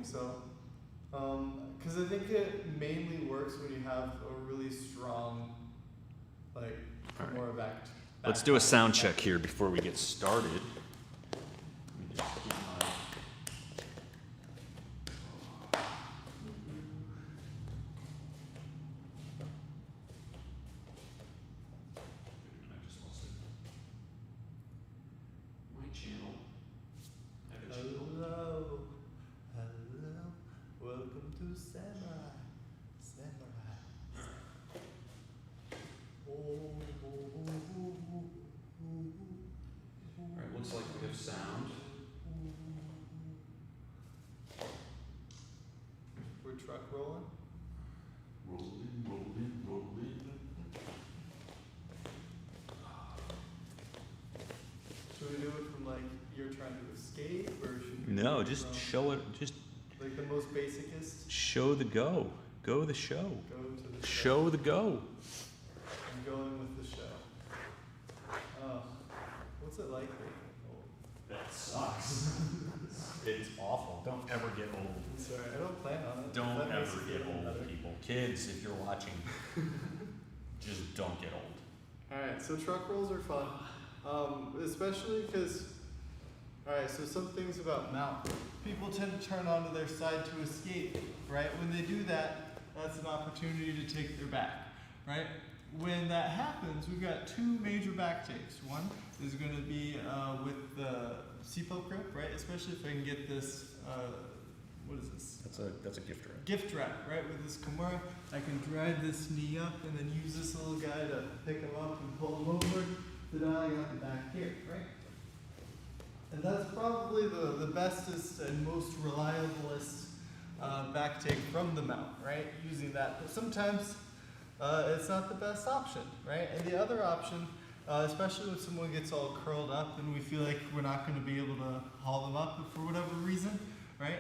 think so. Because I think it mainly works when you have a really strong, like, more of act. Let's do a sound check here before we get started. Let me just keep my... I just lost it. My channel. Hello, welcome to Samurai. Alright, looks like we have sound. We're truck rolling. Rolling. Should we do it from like you're trying to escape, or should we No, do it just from, show it. Just like the most basicest? show the go. Go the show. Go to the Show the go. I'm going with the show. What's it like being old? That sucks. It's awful. Don't ever get old. Sorry, I don't plan on it. Don't That makes ever it get feel old, better. people. Kids, if you're watching, just don't get old. Alright, so truck rolls are fun. Especially because, alright, so some things about mount. People tend to turn onto their side to escape, right? When they do that, that's an opportunity to take their back, right? When that happens, we've got two major back takes. One is going to be with the seatbelt grip, right? Especially if I can get this, what is this? That's a gift wrap. Gift wrap, right? With this Kimura, I can drive this knee up and then use this little guy to pick him up and pull him over. So now I got the back here, right? And that's probably the bestest and most reliablest back take from the mount, right? Using that. But sometimes it's not the best option, right? And the other option, especially when someone gets all curled up and we feel like we're not going to be able to haul them up for whatever reason, right?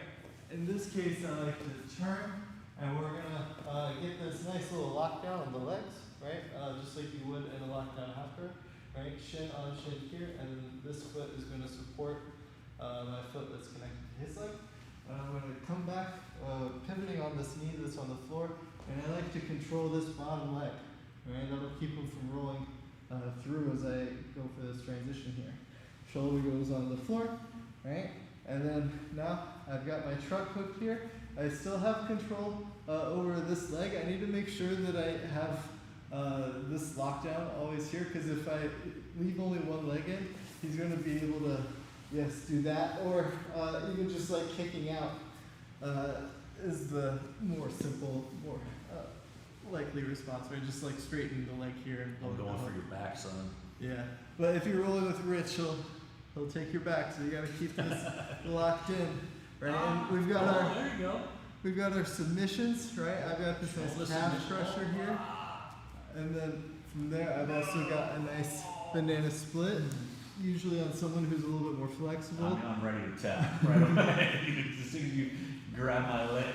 In this case, I like to turn, and we're going to get this nice little lockdown on the legs, right? Just like you would in a lockdown halter, right? Shin on shin here, and this foot is going to support my foot that's connected to his leg. I'm going to come back, pivoting on this knee that's on the floor, and I like to control this bottom leg, right? That'll keep him from rolling through as I go for this transition here. Shoulder goes on the floor, right? And then now I've got my truck hooked here. I still have control over this leg. I need to make sure that I have this lockdown always here, because if I leave only one leg in, he's going to be able to, yes, do that, or even just like kicking out is the more simple, more likely response, right? Just like straighten the leg here and I'm blow going it for out. your back, son. Yeah, but if you're rolling with Rich, he'll take your back, so you got to keep this locked in, right? And we've got our there you go. we've got our submissions, right? I've got this nice calf crusher here, and then from there I've also got a nice banana split, usually on someone who's a little bit more flexible. I'm ready to tap right away. As soon as you grab my leg.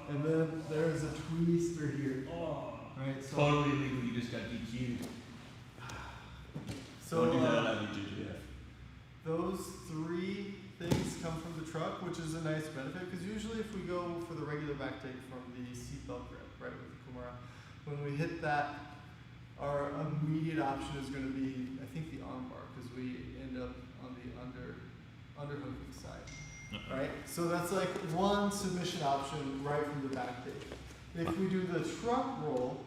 And then there's a twister here, right? So Totally illegal. You just got DQ'd. So Don't do that on UGGF. those three things come from the truck, which is a nice benefit, because usually if we go for the regular back take from the seatbelt grip, right, with the Kimura, when we hit that, our immediate option is going to be, I think, the arm bar, because we end up on the underhooking side, right? So that's like one submission option right from the back take. If we do the truck roll,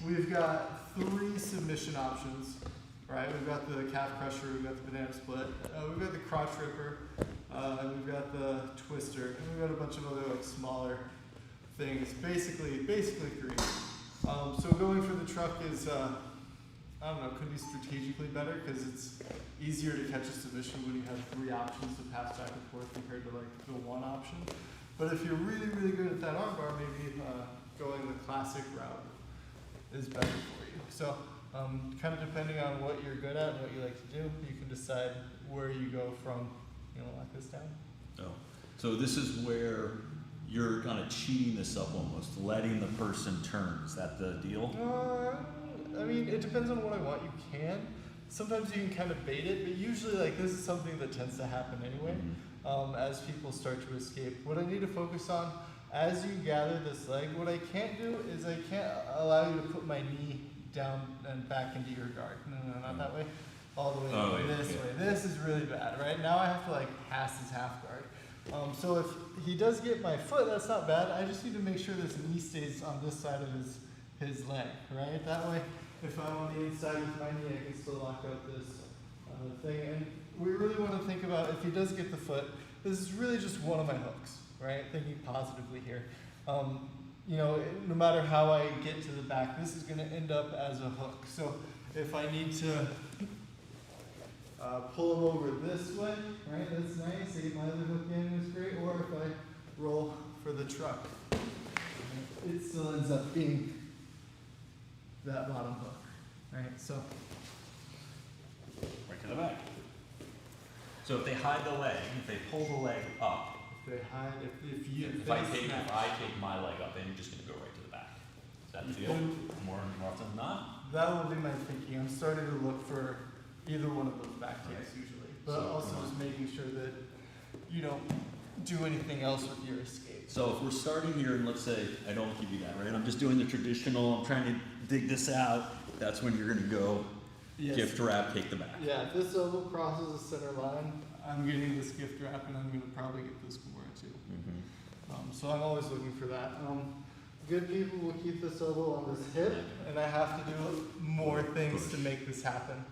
we've got three submission options. Right, we've got the calf crusher, we've got the banana split, we've got the crotch ripper, and we've got the twister, and we've got a bunch of other like smaller things. Basically three. So going for the truck is, I don't know, could be strategically better because it's easier to catch a submission when you have three options to pass back and forth compared to like the one option. But if you're really, really good at that armbar, maybe going the classic route is better for you. So. Kind of depending on what you're good at and what you like to do, you can decide where you go from, lock this down. Oh, so this is where you're kind of cheating this up almost, letting the person turn. Is that the deal? I mean, it depends on what I want. You can. Sometimes you can kind of bait it, but usually like this is something that tends to happen anyway. as people start to escape. What I need to focus on as you gather this leg, what I can't do is I can't allow you to put my knee down and back into your guard. No, not that way. All the way this way. This is really bad, right? Now I have to like pass his half guard. So if he does get my foot, that's not bad. I just need to make sure this knee stays on this side of his leg, right? That way, if I'm on the inside with my knee, I can still lock out this thing. And we really want to think about if he does get the foot, this is really just one of my hooks, right? Thinking positively here. You know, no matter how I get to the back, this is going to end up as a hook. So if I need to pull him over this way, right? That's nice. I get my other hook in, it's great. Or if I roll for the truck, it still ends up being that bottom hook, right? So Right to the back. So if they hide the leg, if they pull the leg up, they hide. if I take my leg up, then you're just gonna go right to the back. Is that the deal? More often than not? That will be my thinking. I'm starting to look for either one of those back takes usually, but So, also just making sure that you don't do anything else with your escape. So if we're starting here and let's say I don't give you that, right? I'm just doing the traditional, I'm trying to dig this out. That's when you're gonna go gift wrap, take the back. Yeah, if this elbow crosses the center line, I'm getting this gift wrap and I'm gonna probably get this Kimura too. So I'm always looking for that. Good people will keep this elbow on this hip, and I have to do more things to make this happen.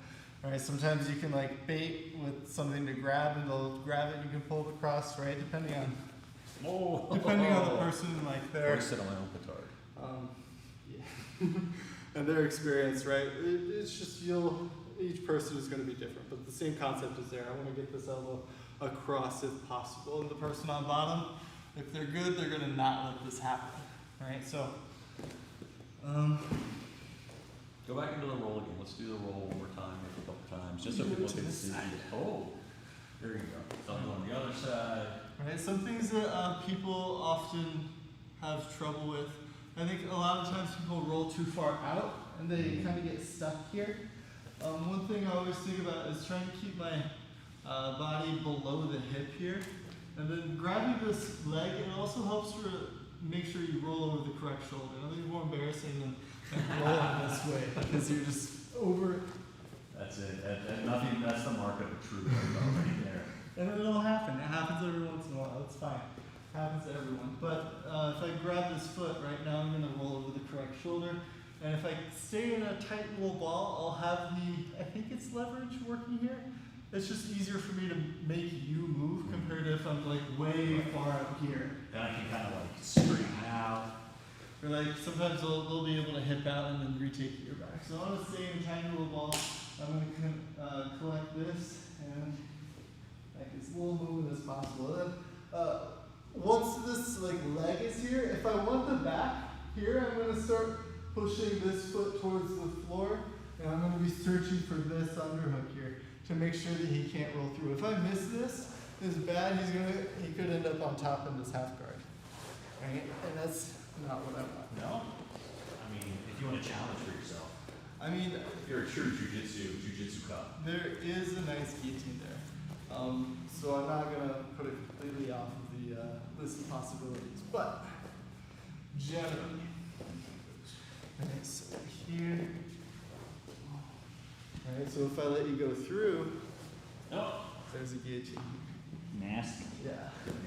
Right? Sometimes you can like bait with something to grab, and they'll grab it. And you can pull it across, right? Depending on the person, like their. Or sit on my own petard. Yeah. And their experience, right? It's just each person is going to be different, but the same concept is there. I want to get this elbow across if possible, and the person on bottom, if they're good, they're going to not let this happen, right? So. Go back into the roll again. Let's do the roll one more time, maybe a couple times, just so people can see. Oh, there you go. Something on the other side. Right, some things that people often have trouble with. I think a lot of times people roll too far out and they kind of get stuck here. One thing I always think about is trying to keep my body below the hip here. And then grabbing this leg, it also helps to make sure you roll over the correct shoulder. Nothing's more embarrassing than rolling this way because you're just over. That's it. Nothing. That's the mark of a true roll right there. And it'll happen. It happens every once in a while. It's fine. It happens to everyone. But if I grab this foot right now, I'm going to roll over the correct shoulder. And if I stay in a tight little ball, I'll have I think it's leverage working here. It's just easier for me to make you move compared to if I'm like way far up here. Then I can kind of like straighten out. Or like sometimes they'll be able to hip out and then retake your back. So I want to stay in a tiny little ball. I'm going to collect this and make as little movement as possible. And then once this like leg is here, if I want the back here, I'm going to start pushing this foot towards the floor, and I'm going to be searching for this underhook here to make sure that he can't roll through. If I miss this, it's bad. He could end up on top in this half guard, right? And that's not what I want. No. I mean, if you want to challenge for yourself. I mean, if you're a true jujitsu cup. There is a nice guillotine there, so I'm not going to put it completely off of the list of possibilities, but generally. Alright, so here. Alright, so if I let you go through, there's a guillotine. Nasty. Yeah.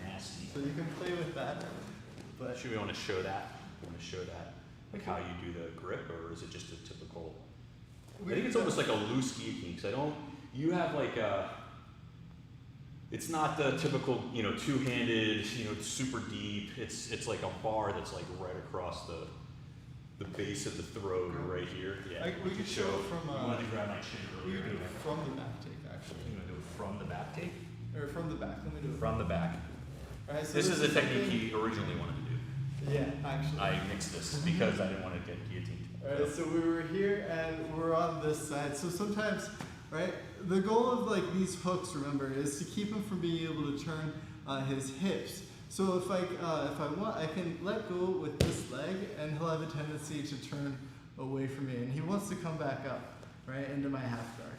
Nasty. So you can play with that. But should we want to show that? Want to show that? Like how you do the grip, or is it just a typical? I think it's almost like a loose guillotine, because you have like a, it's not the typical, two-handed, super deep. It's like a bar that's like right across the base of the throat right here. Yeah. we could show it from. I wanted to grab my chin We earlier. could do it from the back take, actually. You want to do it from the back take? Or from the back. Let me do it From the back. Alright, so This is the technique something- he originally wanted to do. Yeah, actually. I mixed this because I didn't want to get guillotined. Alright, so we were here and we're on this side. So sometimes, right, the goal of like these hooks, remember, is to keep him from being able to turn his hips. So if I want, I can let go with this leg and he'll have a tendency to turn away from me. And he wants to come back up, right, into my half guard,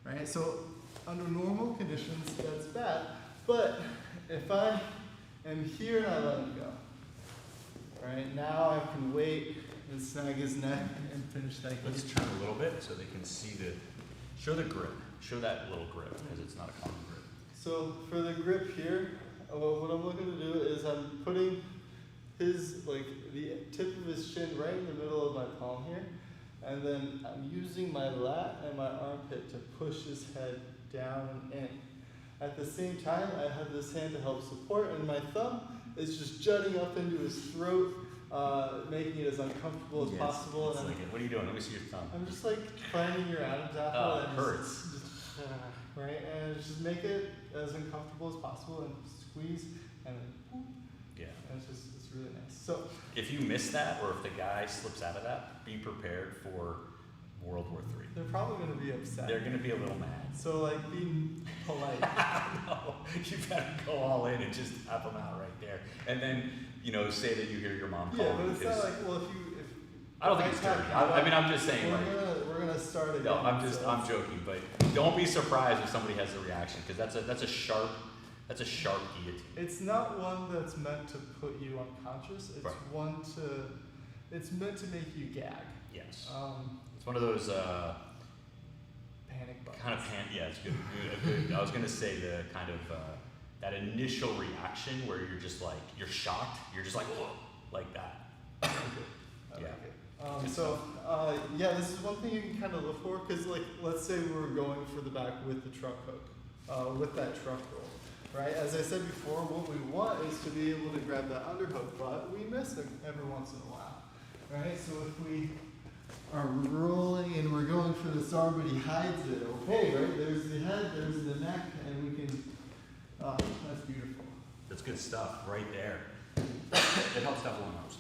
right? So under normal conditions, that's bad. But if I am here and I let him go, right, now I can wait and snag his neck and finish that Let's guillotine. turn a little bit so they can see show the grip. Show that little grip, because it's not a common grip. So for the grip here, what I'm looking to do is I'm putting his, like, the tip of his chin right in the middle of my palm here, and then I'm using my lat and my armpit to push his head down and in. At the same time, I have this hand to help support, and my thumb is just jutting up into his throat, making it as uncomfortable as possible. And What are you doing? Let me see your thumb. I'm just like finding your Adam's apple. Oh, it and hurts. Right, and just make it as uncomfortable as possible and squeeze, and then whoop, Yeah. and it's really nice. So If you miss that, or if the guy slips out of that, be prepared for World War III. they're probably going to be upset. They're gonna be a little mad. So like be polite. No, you better go all in and just have them out right there. And then, say that you hear your mom calling. Yeah, but it's not because- like, well, if I don't think if it's I dirty. tap you, I'm just saying, we're gonna start again. no, I'm so- joking, but don't be surprised if somebody has a reaction, because that's a sharp guillotine. It's not one that's meant to put you unconscious. It's Right. it's meant to make you gag. Yes. It's It's one of those, panic buttons. kind of yeah, it's good. I was gonna say the kind of, that initial reaction where you're just like, you're shocked, you're just like, whoa, like that. I Yeah. like it. Yeah, this is one thing you can kind of look for, because like, let's say we were going for the back with the truck hook, with that truck roll, right? As I said before, what we want is to be able to grab that underhook, but we miss it every once in a while, right? So if we are rolling and we're going for this arm, but he hides it, okay, right? There's the head, there's the neck, and we can, that's beautiful. That's good stuff, right there. It helps to have one nose.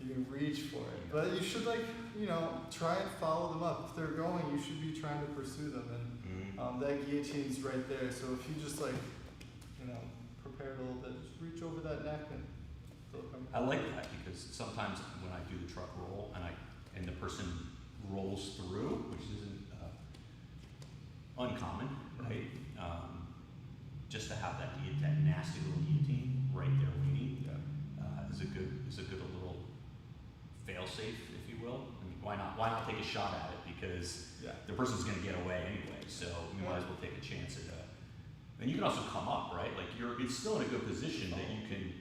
You can reach for it. But you should try and follow them up. If they're going, you should be trying to pursue them. And that guillotine's right there. So if you just prepare it a little bit, just reach over that neck and they'll come. I like that because sometimes when I do the truck roll and the person rolls through, which isn't uncommon, right? Just to have that nasty little guillotine right there waiting is a good little fail safe, if you will. I mean, why not take a shot at it, because the person's going to get away anyway. So we might as well take a chance at it. And you can also come up, right? Like it's still in a good position that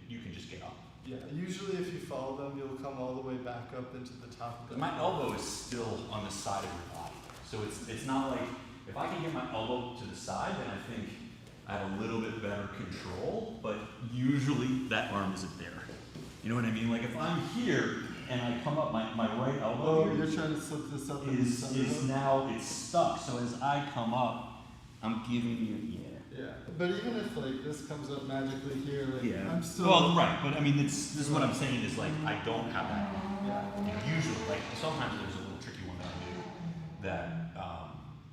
you can just get up. Yeah. Usually, if you follow them, you'll come all the way back up into the top of the. My elbow is still on the side of your body, so it's not like if I can get my elbow to the side, then I think I have a little bit better control. But usually that arm isn't there. You know what I mean? Like if I'm here and I come up, my right elbow Oh, you're trying to slip this up. is now it's stuck. So as I come up, I'm giving you Yeah, but even if this comes up magically here, I'm still. Well, right, but I mean, this is what I'm saying is like I don't have that. Yeah. Usually, like sometimes there's a little tricky one that I do that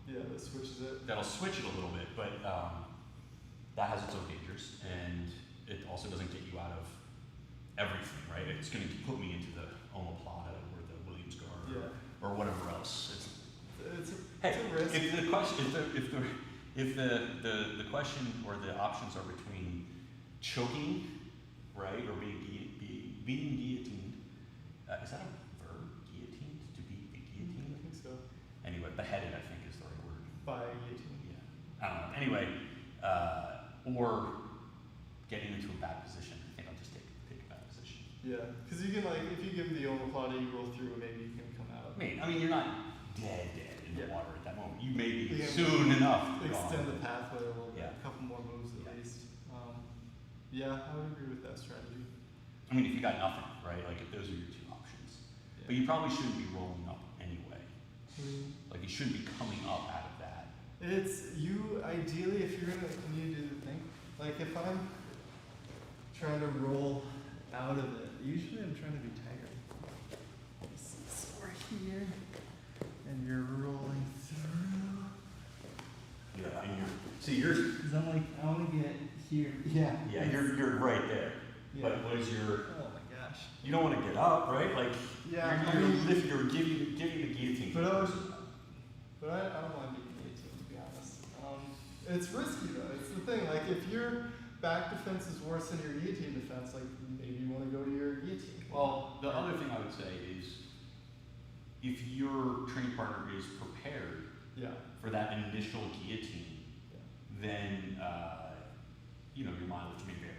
That switches it. that'll switch it a little bit, but that has its own dangers, and it also doesn't get you out of everything, right? It's going to put me into the omoplata or the Williams guard or whatever else. It's Hey, a risk. if the question or the options are between choking, right, or being guillotined, is that a verb? Guillotined? To be guillotined? I think so. Anyway, beheaded, I think, is the right word. By guillotine. Yeah. I don't know. Anyway, or getting into a bad position. I think I'll just take a bad position. Yeah, because you can if you give him the omoplata, you roll through, maybe you can come out. I mean, you're not dead in the water at that moment. You may be Yeah. soon enough. Extend gone. the pathway a little bit, Yeah. a couple more moves at least. I would agree with that strategy. I mean, if you got nothing, right? Like if those are your two options. But you probably shouldn't be rolling up anyway. Like you shouldn't be coming up out of that. It's you ideally if you're gonna continue to do the thing. Like if I'm trying to roll out of it, usually I'm trying to be tighter. So we're here, and you're rolling through. Yeah, and you're Because I'm like, I want to get here. Yeah. yeah, you're right there. Yeah. But what is your? Oh my gosh. You don't want to get up, right? Like Yeah. you're giving the guillotine. But I don't want to be guillotined, to be honest. It's risky though. It's the thing. Like if you're back defense is worse than your guillotine defense, like maybe you want to go to your guillotine. Well, the other thing I would say is, if your training partner is prepared Yeah. for that initial guillotine, then your mileage may vary.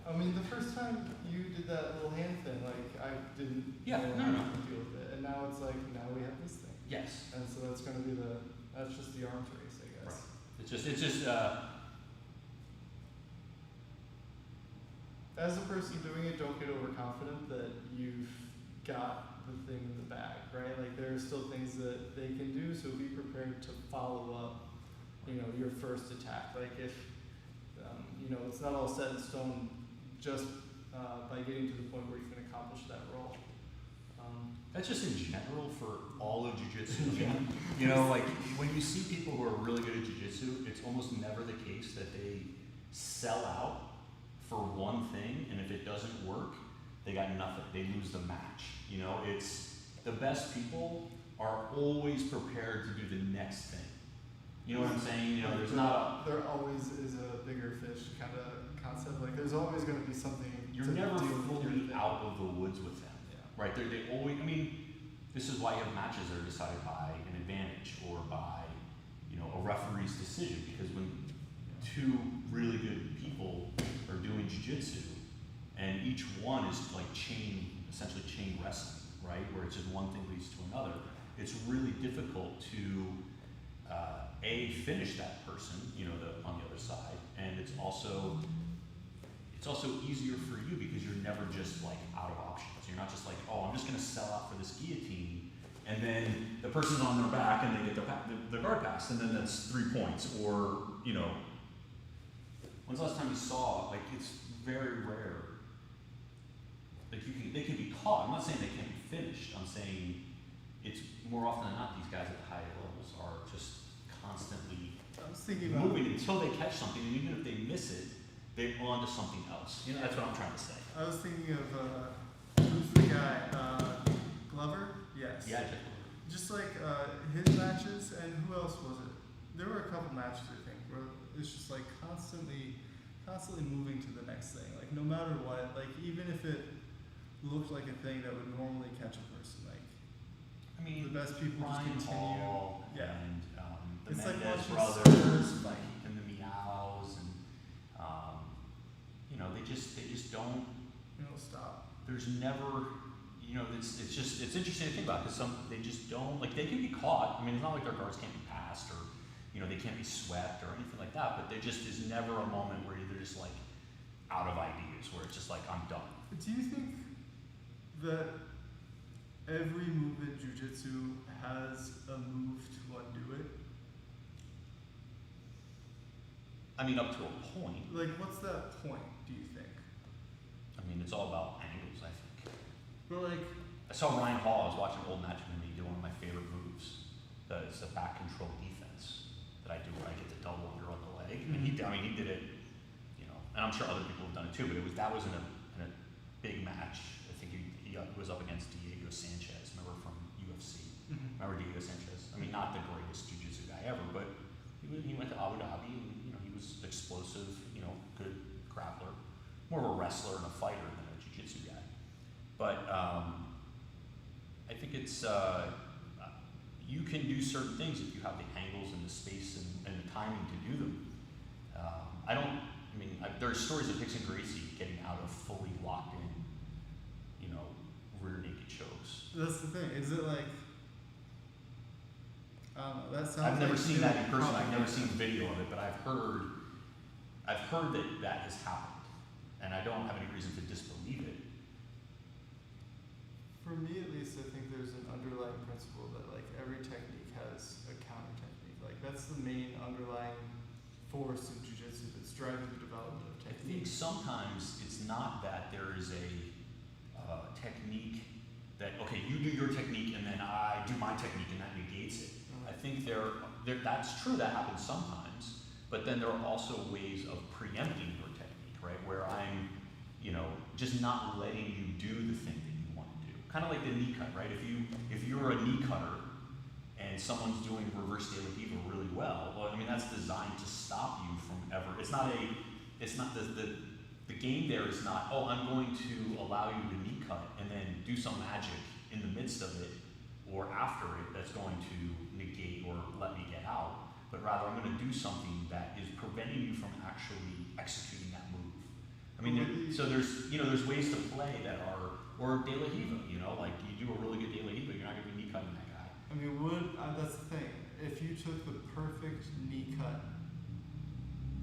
I mean, the first time you did that little hand thing, like I didn't Yeah, know no. how to deal with it, and now it's like now we have this thing, Yes. and so that's going to be that's just the arms race, I guess. Right. It's just. As a person doing it, don't get overconfident that you've got the thing in the bag, right? Like there are still things that they can do, so be prepared to follow up, your first attack. Like if, it's not all set in stone just by getting to the point where you can accomplish that role. That's just in general for all of jiu-jitsu. Like when you see people who are really good at jiu-jitsu, it's almost never the case that they sell out for one thing, and if it doesn't work, they got nothing. They lose the match. It's the best people are always prepared to do the next thing. You know what I'm saying? There's not there always is a bigger fish kind of concept. Like there's always going to be something. you're to never deal with fully your out of the woods with them. Yeah. Right? They always. I mean, this is why you have matches that are decided by an advantage or by a referee's decision, because when two really good people are doing jiu-jitsu and each one is like essentially chain wrestling, right? Where it's just one thing leads to another. It's really difficult to finish that person, on the other side, and it's also easier for you because you're never just like out of options. You're not just like, oh, I'm just going to sell out for this guillotine, and then the person's on their back and they get the guard pass, and then that's 3 points, or when's the last time you saw, like, it's very rare, like they can be caught. I'm not saying they can't be finished. I'm saying it's more often than not these guys at the higher levels are just constantly moving until they catch something, and even if they miss it, they're on to something else. That's what I'm trying to say. I was thinking of who's the guy? Glover? Yes. Yeah, Just like his matches, and who else was it? There were a couple matches I think where it's just like constantly moving to the next thing. Like no matter what, like even if it looked like a thing that would normally catch a person, like I mean, the best people Ryan just continue. Hall Yeah. and the It's like Mendez watching brothers, stars fight. and the Meows, and they just don't. Stop. There's never, it's interesting to think about, because they just don't, like, they can be caught. I mean, it's not like their guards can't be passed, or they can't be swept or anything like that. But there just is never a moment where they're just like out of ideas, where it's just like, I'm done. Do you think that every move in jiu-jitsu has a move to undo it? I mean, up to a point. Like, what's that point, do you think? I mean, it's all about angles, I think. But like, I saw Ryan Hall. I was watching an old match with him. He did one of my favorite moves. It's a back control defense that I do, where I get the double under on the leg. And he did it. And I'm sure other people have done it too. But that was in a big match. I think he was up against Diego Sanchez. Remember, from UFC? mm-hmm. Remember Diego Sanchez? I mean, not the greatest jiu-jitsu guy ever, but he went to Abu Dhabi, and he was explosive. Good grappler. More of a wrestler and a fighter than a jiu-jitsu guy. But I think it's you can do certain things if you have the angles and the space and the timing to do them. There's stories of Rickson Gracie getting out of fully locked in, rear naked chokes. That's the thing. Is it like? That sounds. I've never like seen that in person. I've never propaganda. seen video of it, but I've heard that has happened, and I don't have any reason to disbelieve it. For me, at least, I think there's an underlying principle that like every technique has a counter technique. Like that's the main underlying force of jiu-jitsu that's driving the development of I think technique. sometimes it's not that there is a technique that, okay, you do your technique and then I do my technique and that negates it. I think that's true, that happens sometimes, but then there are also ways of preempting your technique, right? Where I'm, just not letting you do the thing that you want to do. Kind of like the knee cut, right? If you're a knee cutter and someone's doing reverse de la diva really well, that's designed to stop you from ever. It's not it's not the game there is not, oh, I'm going to allow you to knee cut and then do some magic in the midst of it or after it that's going to negate or let me get out, but rather I'm going to do something that is preventing you from actually executing that move. I mean, so there's ways to play that are, or De La Hiva, like you do a really good De La Hiva, you're not going to be knee cutting that guy. I mean, that's the thing. If you took the perfect knee cut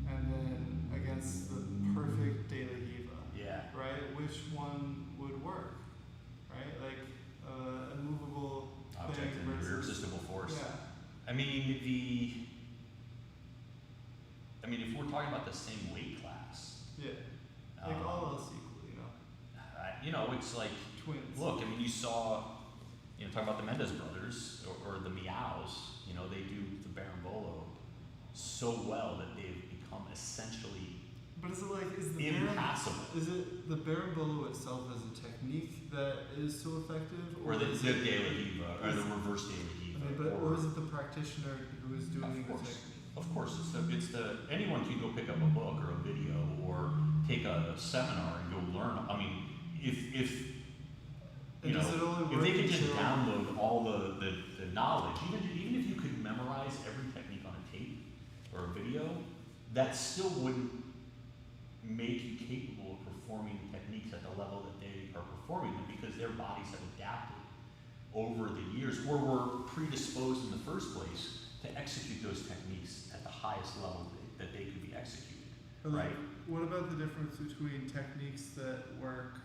and then against the perfect De La Hiva, Yeah. right? Which one would work, right? Like a movable Object thing and versus irresistible force. Yeah. I mean, if we're talking about the same weight class, Yeah. Like all else equal, it's like, twins. look, I mean, you saw, talking about the Mendez brothers or the Meows, they do the Berimbolo so well that they've become essentially But is the impassable. is it the Berimbolo itself as a technique that is so effective, Or the is De La it, Hiva, or the reverse De La Hiva. or is it the practitioner who is doing the Of course. technique? Of course, anyone can go pick up a book or a video or take a seminar and go learn. I mean, if And does it only if work they could if just you're- download all the knowledge, even if you could memorize every technique on a tape or a video, that still wouldn't make you capable of performing techniques at the level that they are performing them because their bodies have adapted over the years or were predisposed in the first place to execute those techniques at the highest level that they could be executed. But Right. What about the difference between techniques that work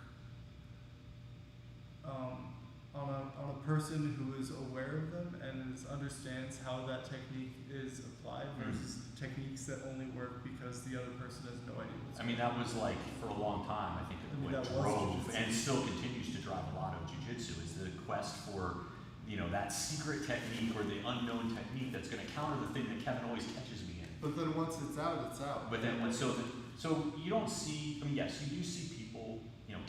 on a person who is aware of them and understands how that technique is applied versus techniques that only work because the other person has no idea what's I mean, that was like for a long time, I think what that was drove jiu-jitsu. and still continues to drive a lot of jiu-jitsu is the quest for, that secret technique or the unknown technique that's going to counter the thing that Kevin always catches me in. But then once it's out, it's out. But then so you don't see, yes, you do see people,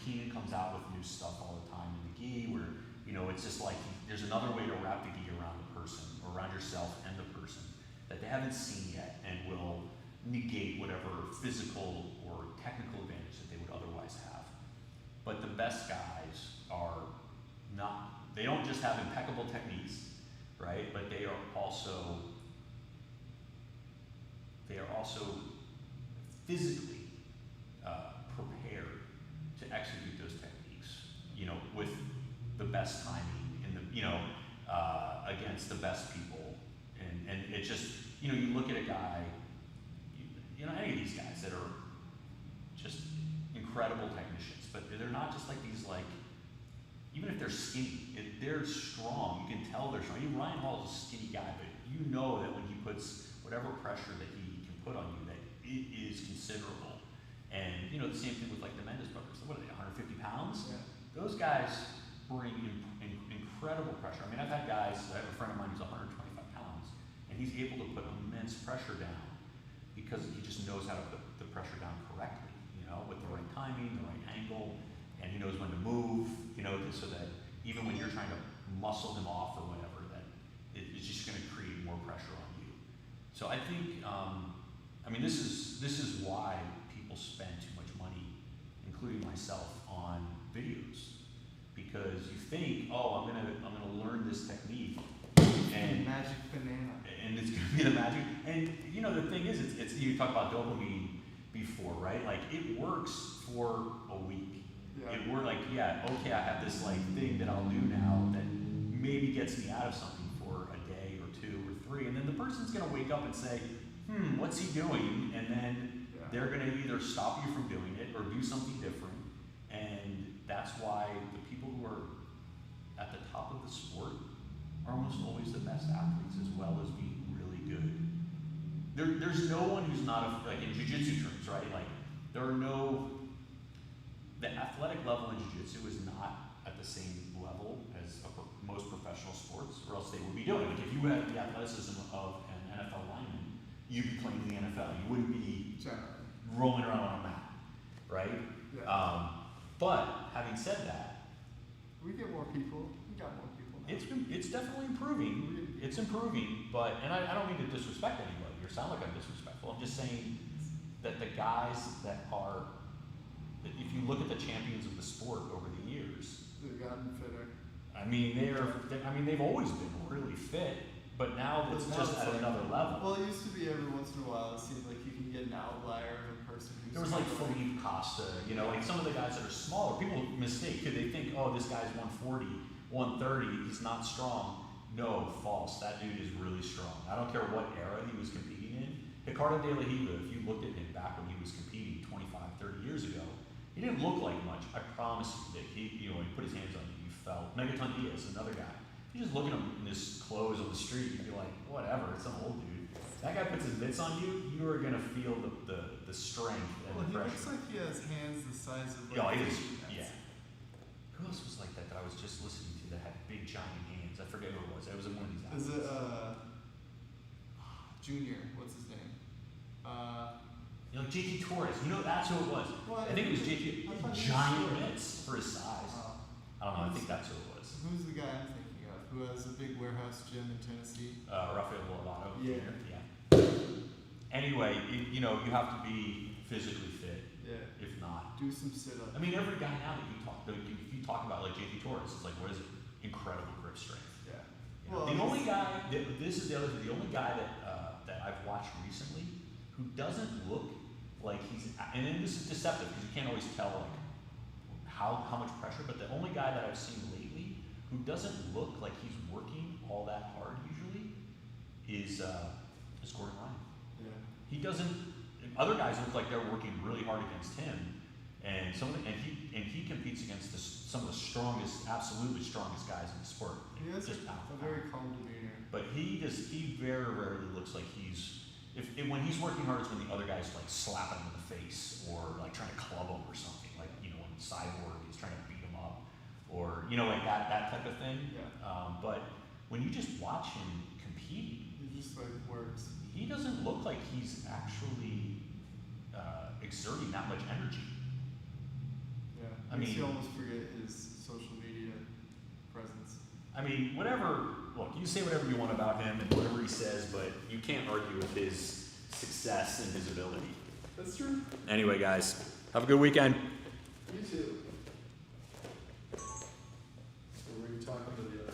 Keenan comes out with new stuff all the time in the gi where, it's just like there's another way to wrap the gi around the person or around yourself and the person that they haven't seen yet and will negate whatever physical or technical advantage that they would otherwise have. But the best guys are they don't just have impeccable techniques, right? But they are also physically prepared to execute those techniques, with the best timing against the best people, and it just, you look at a guy, any of these guys that are just incredible technicians, but they're not just like these even if they're skinny, they're strong. You can tell they're strong. Even Ryan Hall's a skinny guy, but you know that when he puts whatever pressure that he can put on you, that it is considerable. And the same thing with the Mendez brothers. What are they, 150 pounds? Yeah. Those guys bring incredible pressure. I mean, I've had guys. I have a friend of mine who's 125 pounds, and he's able to put immense pressure down because he just knows how to put the pressure down correctly. With the right timing, the right angle. And he knows when to move, so that even when you're trying to muscle him off or whatever, that it's just going to create more pressure on you. So I think, this is why people spend too much money, including myself, on videos, because you think, oh, I'm gonna learn this technique, and magic banana. and it's gonna be the magic. And the thing is, it's you talked about dopamine before, right? It works for a week. Yeah. It worked okay, I have this thing that I'll do now that maybe gets me out of something for a day or two or three, and then the person's gonna wake up and say, what's he doing? And then they're gonna either stop you from doing it or do something different. And that's why the people who are at the top of the sport are almost always the best athletes, as well as being really good. There's no one who's not in jiu-jitsu terms, right? The athletic level in jiu-jitsu is not at the same level as most professional sports, or else they would be doing it. If you had the athleticism of an NFL lineman, you'd be playing in the NFL. You wouldn't be rolling around on a mat, right? Yeah. But having said that, We got more people now. it's definitely improving. It's improving, and I don't mean to disrespect anybody or sound like I'm disrespectful. I'm just saying that the guys that are, that if you look at the champions of the sport over the years, They've gotten fitter. I mean, they've always been really fit, but now it's But now just it's at like- another level. Well, it used to be every once in a while it seemed like you can get an outlier of a person who's There was like struggling. Felipe Costa, you know, like some of the guys that are smaller, people mistake, they think, oh, this guy's 140, 130, he's not strong. No, false, that dude is really strong. I don't care what era he was competing in. Ricardo De La Riva, if you looked at him back when he was competing 25, 30 years ago, he didn't look like much. I promise you that he, you know, when he put his hands on you, you felt. Megaton Diaz, another guy. You just look at him in his clothes on the street, you'd be like, whatever, it's some old dude. That guy puts his mitts on you, you are gonna feel the strength and Well, the he pressure. looks like he has hands the size of like. Yeah, he is. fishing Yeah. nets. Who else was like that I was just listening to that had big giant hands? I forget who it was. It was in one of these. Is it athletes. Junior? What's his name? You know, JT Torres. You know, that's who it was. Well, I think it was JT. I thought he was Giant short. mitts for his size. I don't know. I think that's who it was. Who's the guy I'm thinking of? Who has a big warehouse gym in Tennessee? Rafael Lovato. Yeah. Yeah. Anyway, you know, you have to be physically fit. Yeah. If not, Do some sit-ups. I mean, every guy now that if you talk about like JT Torres, it's like, what is it? Incredible grip strength. Yeah. You know, Well, the only he's- guy, this is the other thing, the only guy that I've watched recently who doesn't look like he's, and then this is deceptive because you can't always tell like how much pressure, but the only guy that I've seen lately who doesn't look like he's working all that hard usually is Gordon Ryan. Yeah. He doesn't, other guys look like they're working really hard against him, and he competes against some of the strongest, absolutely strongest guys in the sport. He has Just a pound for very pound. calm demeanor. But he very rarely looks like when he's working hard, it's when the other guy's like slapping him in the face or like trying to club him or something, like, you know, when Cyborg is trying to beat him up or, you know, like that type of thing. Yeah. But when you just watch him compete, He just like works. he doesn't look like he's actually exerting that much energy. Yeah. I Makes mean- you almost forget his social media presence. I mean, look, you say whatever you want about him and whatever he says, but you can't argue with his success and his ability. That's true. Anyway, guys, have a good weekend. You too.